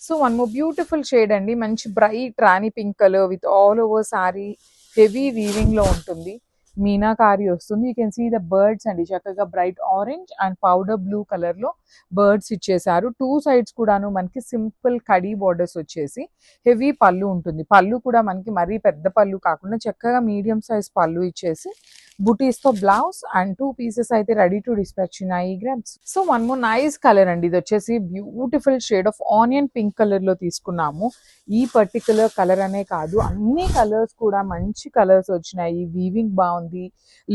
So one more beautiful shade అండి, మంచి bright rani pink colour with all over sari heavy weaving లో ఉంటుంది. మీనాకారి వస్తుంది. You can see the birds అండి, చక్కగా bright orange and powder blue colour లో బర్డ్స్ ఇచ్చేసారు. టూ సైడ్స్ కూడాను మనకి సింపుల్ కడీ బోర్డర్స్ వచ్చేసి హెవీ పళ్ళు ఉంటుంది. పళ్ళు కూడా మనకి మరీ పెద్ద పళ్ళు కాకుండా చక్కగా మీడియం సైజ్ పళ్ళు ఇచ్చేసి బుటీస్ తో బ్లౌజ్ అండ్ 2 పీసెస్ అయితే రెడీ టు డిస్పాచ్ ఉన్నాయి grams. So one more nice colour అండి, ఇది వచ్చేసి beautiful shade of onion pink colour లో తీసుకున్నాము. ఈ పర్టికులర్ కలర్ అనే కాదు, అన్ని కలర్స్ కూడా మంచి కలర్స్ వచ్చినాయి. వీవింగ్ బాగుంది.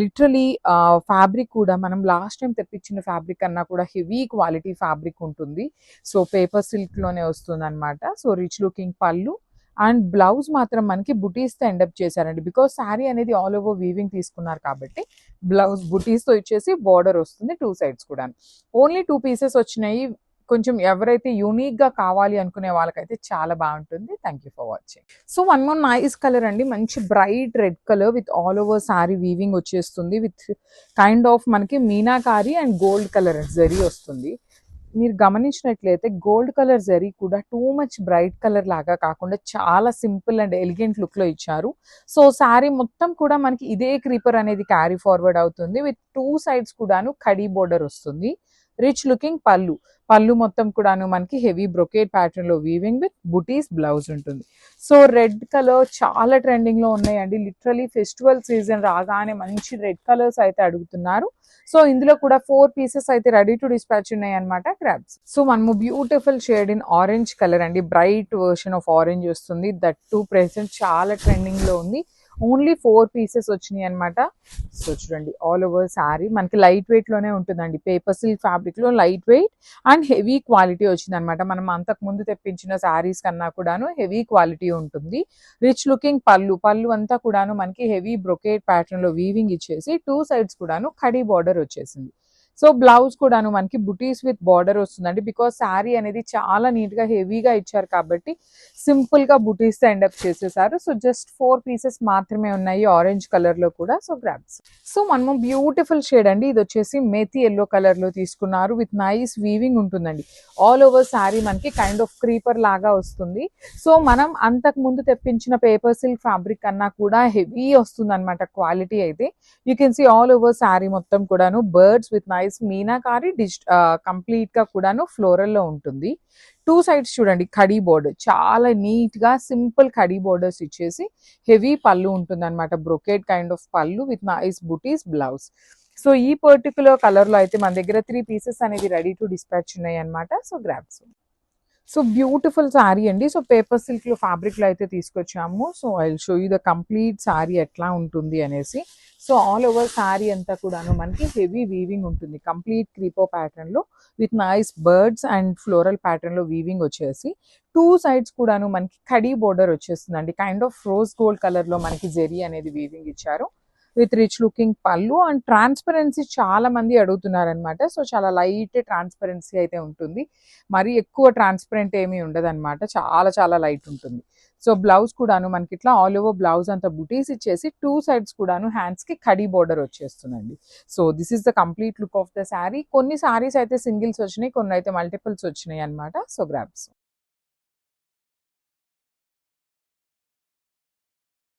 లిటరలీ ఫ్యాబ్రిక్ కూడా మనం లాస్ట్ టైం తెప్పించిన ఫ్యాబ్రిక్ అన్నా కూడా హెవీ క్వాలిటీ ఫ్యాబ్రిక్ ఉంటుంది. సో పేపర్ సిల్క్ లోనే వస్తుంది అనమాట. సో రిచ్ లుకింగ్ పళ్ళు అండ్ బ్లౌజ్ మాత్రం మనకి బుటీస్ తో ఎండప్ చేశారండి. బికాస్ శారీ అనేది ఆల్ ఓవర్ వీవింగ్ తీసుకున్నారు కాబట్టి బ్లౌజ్ బుటీస్ తో ఇచ్చేసి బార్డర్ వస్తుంది టూ సైడ్స్ కూడా. ఓన్లీ 2 పీసెస్ వచ్చినాయి. కొంచెం ఎవరైతే యూనిక్ గా కావాలి అనుకునే వాళ్ళకైతే చాలా బాగుంటుంది. Thank you for watching. So one more nice colour అండి, మంచి bright red colour with all over sari weaving వచ్చేస్తుంది. విత్ కైండ్ ఆఫ్ మనకి meenakari and gold colour zari వస్తుంది. మీరు గమనించినట్లయితే గోల్డ్ కలర్ జరీ కూడా టూ మచ్ బ్రైట్ కలర్ లాగా కాకుండా చాలా సింపుల్ అండ్ ఎలిగెంట్ లుక్ లో ఇచ్చారు. సో శారీ మొత్తం కూడా మనకి ఇదే క్రీపర్ అనేది క్యారీ ఫార్వర్డ్ అవుతుంది. విత్ 2 సైడ్స్ కూడాను కడీ బోర్డర్ వస్తుంది. రిచ్ లుకింగ్ పళ్ళు. పళ్ళు మొత్తం కూడాను మనకి హెవీ బ్రొకేట్ ప్యాటర్న్ లో వీవింగ్ విత్ బుటీస్ బ్లౌజ్ ఉంటుంది. సో రెడ్ కలర్ చాలా ట్రెండింగ్ లో ఉన్నాయండి. లిటరలీ ఫెస్టివల్ సీజన్ రాగానే మంచి రెడ్ కలర్స్ అయితే అడుగుతున్నారు. సో ఇందులో కూడా 4 పీసెస్ అయితే రెడీ టు డిస్పాచ్ ఉన్నాయి అనమాట క్రాబ్స్. సో మనము beautiful shade in orange colour అండి, బ్రైట్ వర్షన్ ఆఫ్ ఆరెంజ్ వస్తుంది. దట్ టు ప్రెసెంట్ చాలా ట్రెండింగ్ లో ఉంది. ఓన్లీ 4 పీసెస్ వచ్చినాయి అనమాట. సో చూడండి ఆల్ ఓవర్ శారీ మనకి లైట్ వెయిట్ లోనే ఉంటుందండి. పేపర్ సిల్క్ ఫ్యాబ్రిక్ లో light weight and heavy quality వచ్చింది అనమాట. మనం అంతకు ముందు తెప్పించిన శారీస్ కన్నా కూడాను హెవీ క్వాలిటీ ఉంటుంది. రిచ్ లుకింగ్ పళ్ళు. పళ్ళు అంతా కూడాను మనకి హెవీ బ్రొకేట్ ప్యాటర్న్ లో వీవింగ్ ఇచ్చేసి 2 సైడ్స్ కూడాను కడీ బార్డర్ వచ్చేసింది. సో బ్లౌజ్ కూడాను మనకి బుటీస్ విత్ బార్డర్ వస్తుందండి. బికాస్ శారీ అనేది చాలా నీట్ గా హెవీగా ఇచ్చారు కాబట్టి సింపుల్ గా బుటీస్ తో ఎండప్ చేసేసారు. సో జస్ట్ 4 పీసెస్ మాత్రమే ఉన్నాయి ఆరెంజ్ కలర్ లో కూడా. So grabs. సో మనము బ్యూటిఫుల్ షేడ్ అండి, ఇది వచ్చేసి మేతి ఎల్లో కలర్ లో తీసుకున్నారు. విత్ నైస్ వీవింగ్ ఉంటుందండి. ఆల్ ఓవర్ శారీ మనకి కైండ్ ఆఫ్ క్రీపర్ లాగా వస్తుంది. సో మనం అంతకు ముందు తెప్పించిన పేపర్ సిల్క్ ఫ్యాబ్రిక్ కన్నా కూడా హెవీ వస్తుంది అనమాట క్వాలిటీ అయితే. You can see all over sari మొత్తం కూడాను birds with nice meenakari complete గా కూడాను ఫ్లోరల్ లో ఉంటుంది. 2 సైడ్స్ చూడండి కడీ బోర్డర్, చాలా నీట్ గా సింపుల్ కడీ బోర్డర్స్ ఇచ్చేసి హెవీ పళ్ళు ఉంటుంది అనమాట. బ్రొకేట్ కైండ్ ఆఫ్ పళ్ళు with nice butis blouse. So ఈ పర్టికులర్ కలర్ లో అయితే మన దగ్గర 3 పీసెస్ అనేది రెడీ టు డిస్పాచ్ ఉన్నాయి అనమాట. So grabs. So beautiful sari అండి. సో పేపర్ సిల్క్ లో ఫ్యాబ్రిక్ లో అయితే తీసుకొచ్చాము. So I will show you the complete sari ఎట్లా ఉంటుంది అనేసి. సో ఆల్ ఓవర్ శారీ అంతా కూడాను మనకి హెవీ వీవింగ్ ఉంటుంది. కంప్లీట్ క్రీపో ప్యాటర్న్ లో with nice birds and floral pattern లో వీవింగ్ వచ్చేసి 2 సైడ్స్ కూడాను మనకి కడీ బోర్డర్ వచ్చేస్తుందండి. Kind of rose gold colour లో మనకి జెరీ అనేది వీవింగ్ ఇచ్చారు. విత్ రిచ్ లుకింగ్ పళ్ళు అండ్ ట్రాన్స్పరెన్సీ చాలా మంది అడుగుతున్నారనమాట. సో చాలా లైట్ ట్రాన్స్పరెన్సీ అయితే ఉంటుంది. మరి ఎక్కువ ట్రాన్స్పరెంట్ ఏమీ ఉండదు అనమాట. చాలా చాలా లైట్ ఉంటుంది. సో బ్లౌజ్ కూడాను మనకి ఇట్లా ఆల్ ఓవర్ బ్లౌజ్ అంతా బుటీస్ ఇచ్చేసి 2 సైడ్స్ కూడాను హ్యాండ్స్ కి కడీ బోర్డర్ వచ్చేస్తుందండి. So this is the complete look of the sari. కొన్ని శారీస్ అయితే సింగిల్స్ వచ్చినాయి, కొన్ని అయితే మల్టిపుల్స్ వచ్చినాయి అనమాట. So grabs.